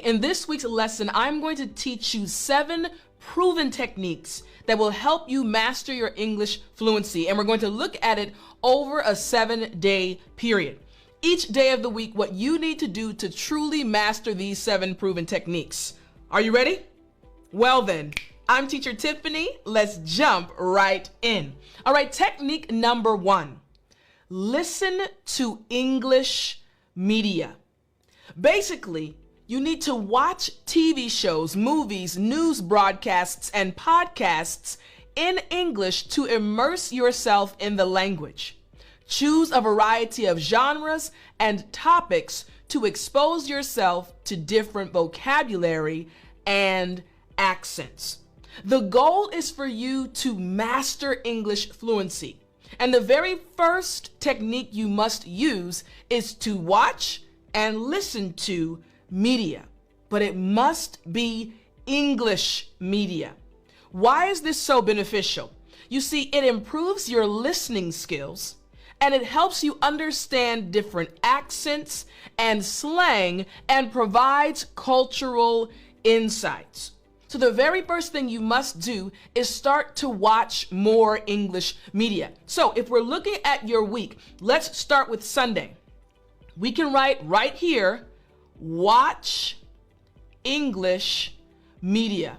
In this week's lesson, I'm going to teach you 7 proven techniques that will help you master your English fluency. And we're going to look at it over a 7-day period. Each day of the week, what you need to do to truly master these 7 proven techniques. Are you ready? Well then, I'm Teacher Tiffany. Let's jump right in. All right, technique number 1. Listen to English media. Basically, you need to watch TV shows, movies, news broadcasts, and podcasts in English to immerse yourself in the language. Choose a variety of genres and topics to expose yourself to different vocabulary and accents. The goal is for you to master English fluency. And the very first technique you must use is to watch and listen to media, but it must be English media. Why is this so beneficial? You see, it improves your listening skills and it helps you understand different accents and slang and provides cultural insights. So the very first thing you must do is start to watch more English media. So if we're looking at your week, let's start with Sunday. We can write right here, watch English media.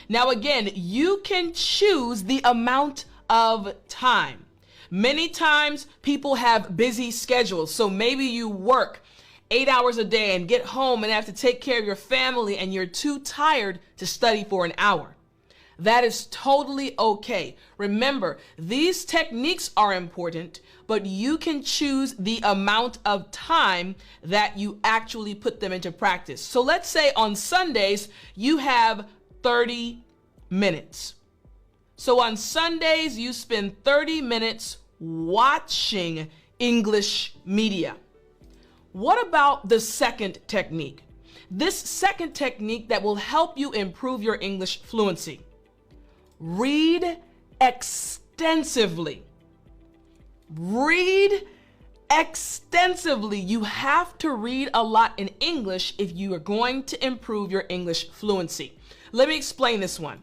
Now again, you can choose the amount of time. Many times people have busy schedules, so maybe you work 8 hours a day and get home and have to take care of your family and you're too tired to study for an hour. That is totally okay. Remember, these techniques are important, but you can choose the amount of time that you actually put them into practice. So let's say on Sundays, you have 30 minutes. So on Sundays, you spend 30 minutes watching English media. What about the second technique? This second technique that will help you improve your English fluency. Read extensively. Read extensively. You have to read a lot in English if you are going to improve your English fluency. Let me explain this one.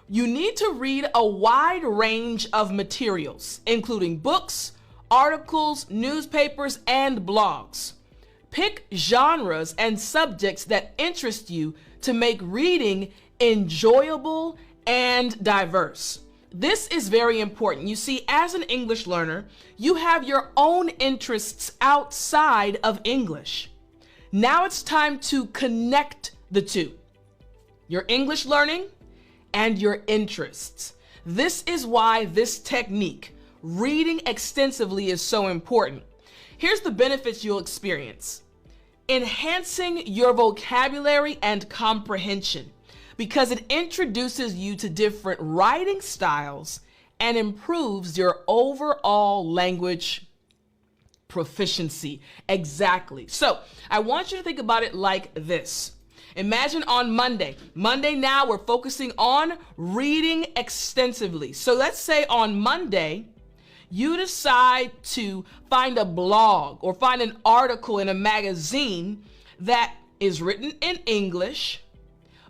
You need to read a wide range of materials, including books, articles, newspapers, and blogs. Pick genres and subjects that interest you to make reading enjoyable and diverse. This is very important. You see, as an English learner, you have your own interests outside of English. Now it's time to connect the two, your English learning and your interests. This is why this technique, reading extensively, is so important. Here's the benefits you'll experience. Enhancing your vocabulary and comprehension, because it introduces you to different writing styles and improves your overall language proficiency. Exactly. So I want you to think about it like this. Imagine on Monday. Monday now we're focusing on reading extensively. So let's say on Monday, you decide to find a blog or find an article in a magazine that is written in English,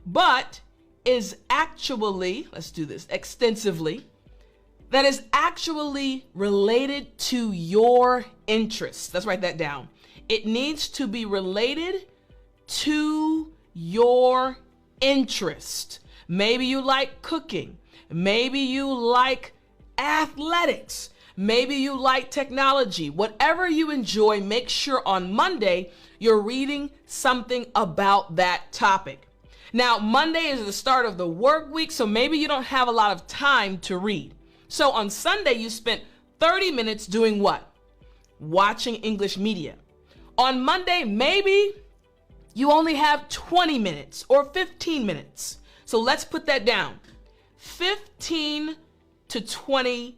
but is actually, let's do this, extensively, that is actually related to your interests. Let's write that down. It needs to be related to your interest. Maybe you like cooking. Maybe you like athletics. Maybe you like technology. Whatever you enjoy, make sure on Monday you're reading something about that topic. Now, Monday is the start of the work week, so maybe you don't have a lot of time to read. So on Sunday, you spent 30 minutes doing what? Watching English media. On Monday, maybe you only have 20 minutes or 15 minutes. So let's put that down. 15 to 20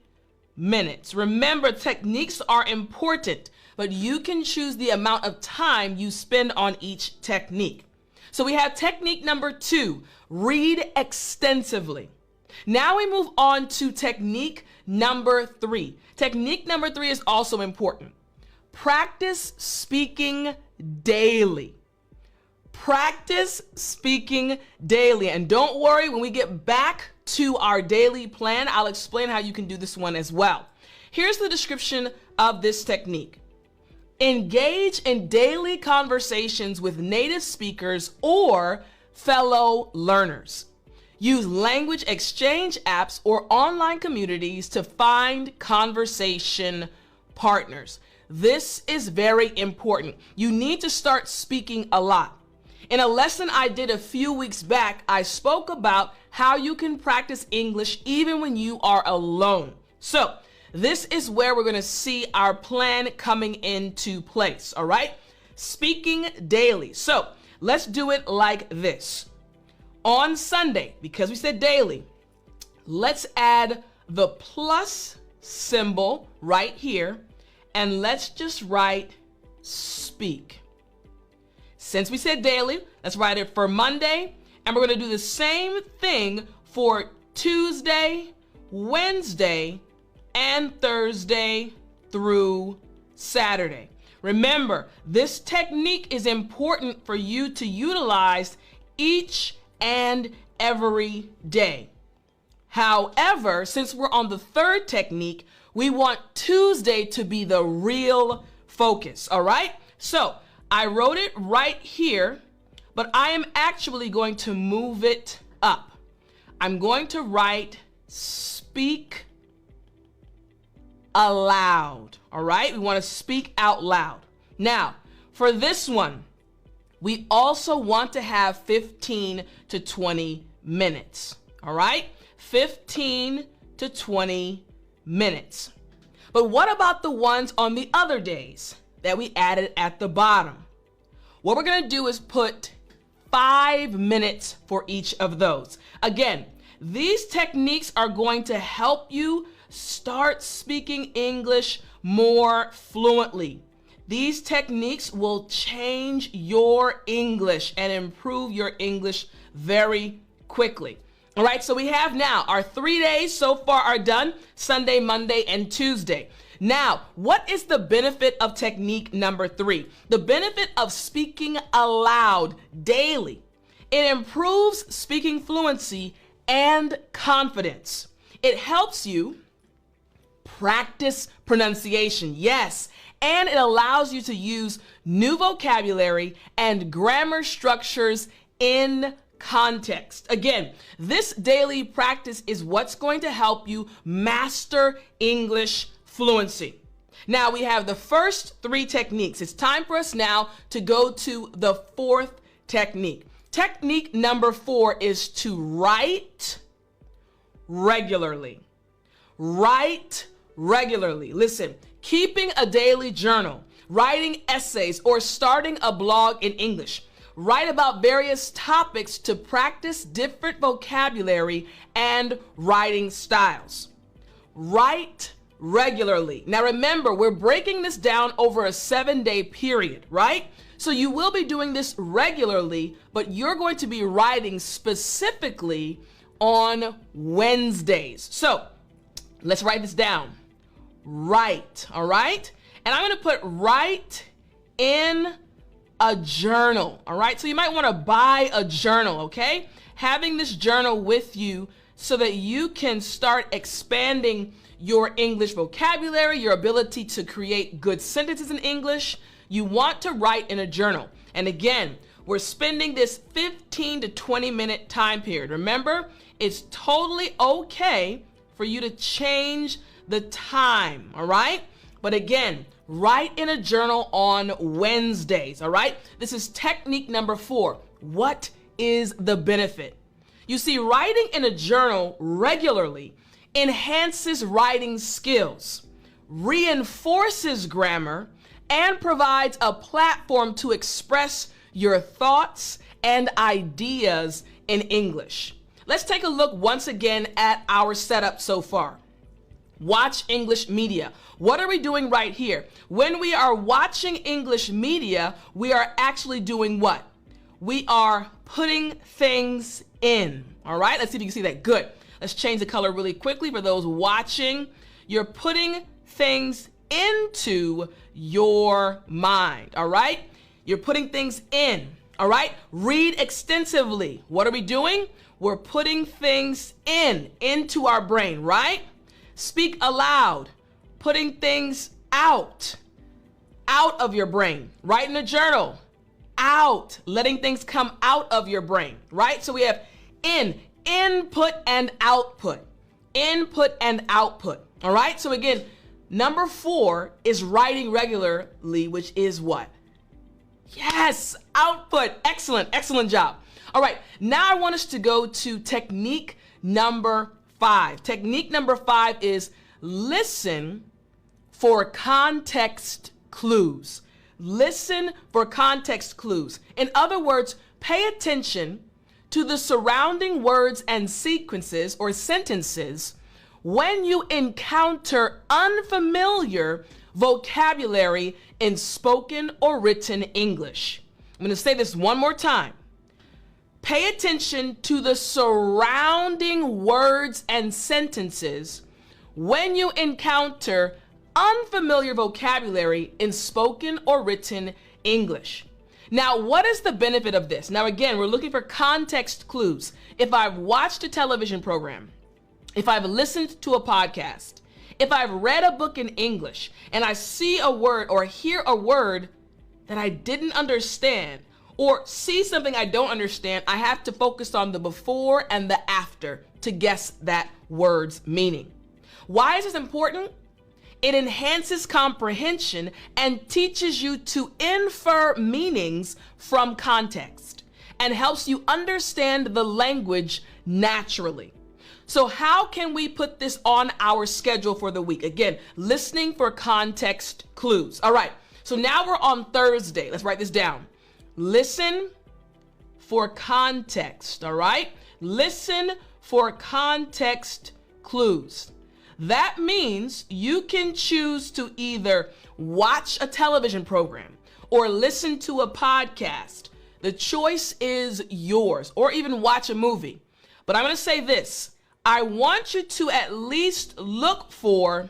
minutes. Remember, techniques are important, but you can choose the amount of time you spend on each technique. So we have technique number 2, read extensively. Now we move on to technique number 3. Technique number 3 is also important. Practice speaking daily. Practice speaking daily. And don't worry, when we get back to our daily plan, I'll explain how you can do this one as well. Here's the description of this technique. Engage in daily conversations with native speakers or fellow learners. Use language exchange apps or online communities to find conversation partners. This is very important. You need to start speaking a lot. In a lesson I did a few weeks back, I spoke about how you can practice English even when you are alone. So this is where we're going to see our plan coming into place, all right? Speaking daily. So let's do it like this. On Sunday, because we said daily, let's add the plus symbol right here, and let's just write speak. Since we said daily, let's write it for Monday, and we're going to do the same thing for Tuesday, Wednesday, and Thursday through Saturday. Remember, this technique is important for you to utilize each and every day. However, since we're on the third technique, we want Tuesday to be the real focus, all right? So I wrote it right here, but I am actually going to move it up. I'm going to write speak aloud, all right? We want to speak out loud. Now, for this one, we also want to have 15 to 20 minutes, all right? 15 to 20 minutes. But what about the ones on the other days that we added at the bottom? What we're going to do is put 5 minutes for each of those. Again, these techniques are going to help you start speaking English more fluently. These techniques will change your English and improve your English very quickly. All right, so we have now our 3 days so far are done, Sunday, Monday, and Tuesday. Now, what is the benefit of technique number 3? The benefit of speaking aloud daily. It improves speaking fluency and confidence. It helps you practice pronunciation, yes, and it allows you to use new vocabulary and grammar structures in context. Again, this daily practice is what's going to help you master English fluency. Now we have the first 3 techniques. It's time for us now to go to the 4th technique. Technique number 4 is to write regularly. Write regularly. Listen, keeping a daily journal, writing essays, or starting a blog in English. Write about various topics to practice different vocabulary and writing styles. Write regularly. Now remember, we're breaking this down over a 7-day period, right? So you will be doing this regularly, but you're going to be writing specifically on Wednesdays. So let's write this down. Write, all right? And I'm going to put write in a journal, all right? So you might want to buy a journal, okay? Having this journal with you so that you can start expanding your English vocabulary, your ability to create good sentences in English. You want to write in a journal. And again, we're spending this 15 to 20 minute time period. Remember, it's totally okay for you to change the time, all right? But again, write in a journal on Wednesdays, all right? This is technique number 4. What is the benefit? You see, writing in a journal regularly enhances writing skills, reinforces grammar, and provides a platform to express your thoughts and ideas in English. Let's take a look once again at our setup so far. Watch English media. What are we doing right here? When we are watching English media, we are actually doing what? We are putting things in. All right, let's see if you can see that. Good. Let's change the color really quickly for those watching. You're putting things into your mind. All right, you're putting things in. All right, read extensively. What are we doing? We're putting things into our brain, right? Speak aloud, putting things out of your brain. Write in a journal, out, letting things come out of your brain, right? So we have input and output, all right? So again, number 4 is writing regularly, which is what? Yes, output. Excellent job. All right, now I want us to go to technique number 5. Technique number 5 is listen for context clues. Listen for context clues. In other words, pay attention to the surrounding words and sequences or sentences when you encounter unfamiliar vocabulary in spoken or written English. I'm going to say this one more time. Pay attention to the surrounding words and sentences when you encounter unfamiliar vocabulary in spoken or written English. Now, what is the benefit of this? Now, again, we're looking for context clues. If I've watched a television program, if I've listened to a podcast, if I've read a book in English and I see a word or hear a word that I didn't understand or see something I don't understand, I have to focus on the before and the after to guess that word's meaning. Why is this important? It enhances comprehension and teaches you to infer meanings from context and helps you understand the language naturally. So how can we put this on our schedule for the week? Again, listening for context clues. All right, so now we're on Thursday. Let's write this down. Listen for context, all right? Listen for context clues. That means you can choose to either watch a television program or listen to a podcast. The choice is yours, or even watch a movie. But I'm going to say this. I want you to at least look for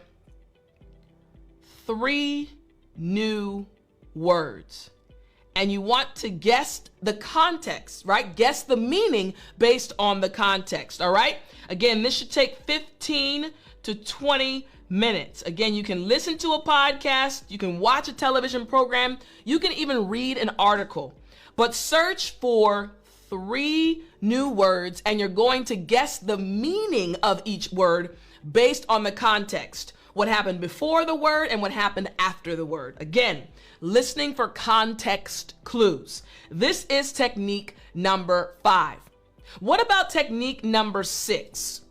3 new words. And you want to guess the context, right? Guess the meaning based on the context, all right? Again, this should take 15 to 20 minutes. Again, you can listen to a podcast, you can watch a television program, you can even read an article, but search for 3 new words and you're going to guess the meaning of each word based on the context. What happened before the word and what happened after the word. Again, listening for context clues. This is technique number 5. What about technique number 6?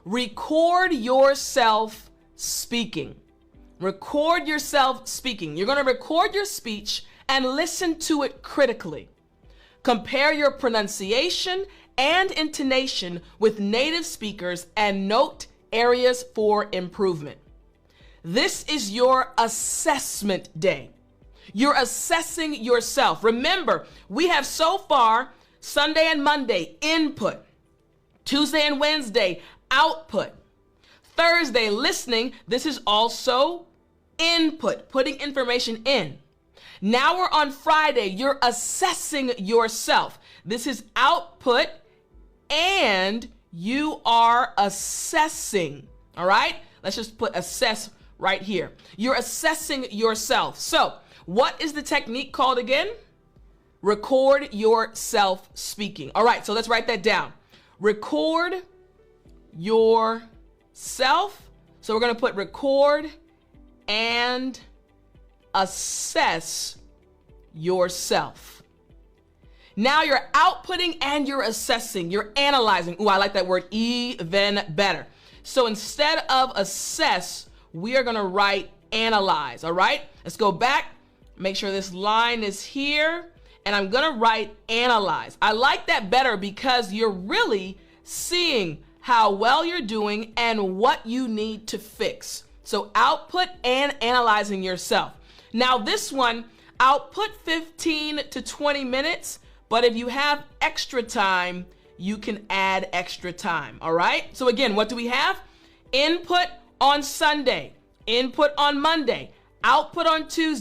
Record yourself speaking. Record yourself speaking. You're going to record your speech and listen to it critically. Compare your pronunciation and intonation with native speakers and note areas for improvement. This is your assessment day. You're assessing yourself. Remember, we have so far Sunday and Monday, input. Tuesday and Wednesday, output. Thursday, listening. This is also input, putting information in. Now we're on Friday. You're assessing yourself. This is output and you are assessing. All right? Let's just put assess right here. You're assessing yourself. So what is the technique called again? Record yourself speaking. All right, so let's write that down. Record yourself. So we're going to put record and assess yourself. Now you're outputting and you're assessing. You're analyzing. Ooh, I like that word even better. So instead of assess, we are going to write analyze. All right, let's go back. Make sure this line is here. And I'm going to write analyze. I like that better because you're really seeing how well you're doing and what you need to fix. So output and analyzing yourself. Now this one, I'll put 15 to 20 minutes, but if you have extra time, you can add extra time, all right? So again, what do we have? Input on Sunday, input on Monday, output on Tuesday.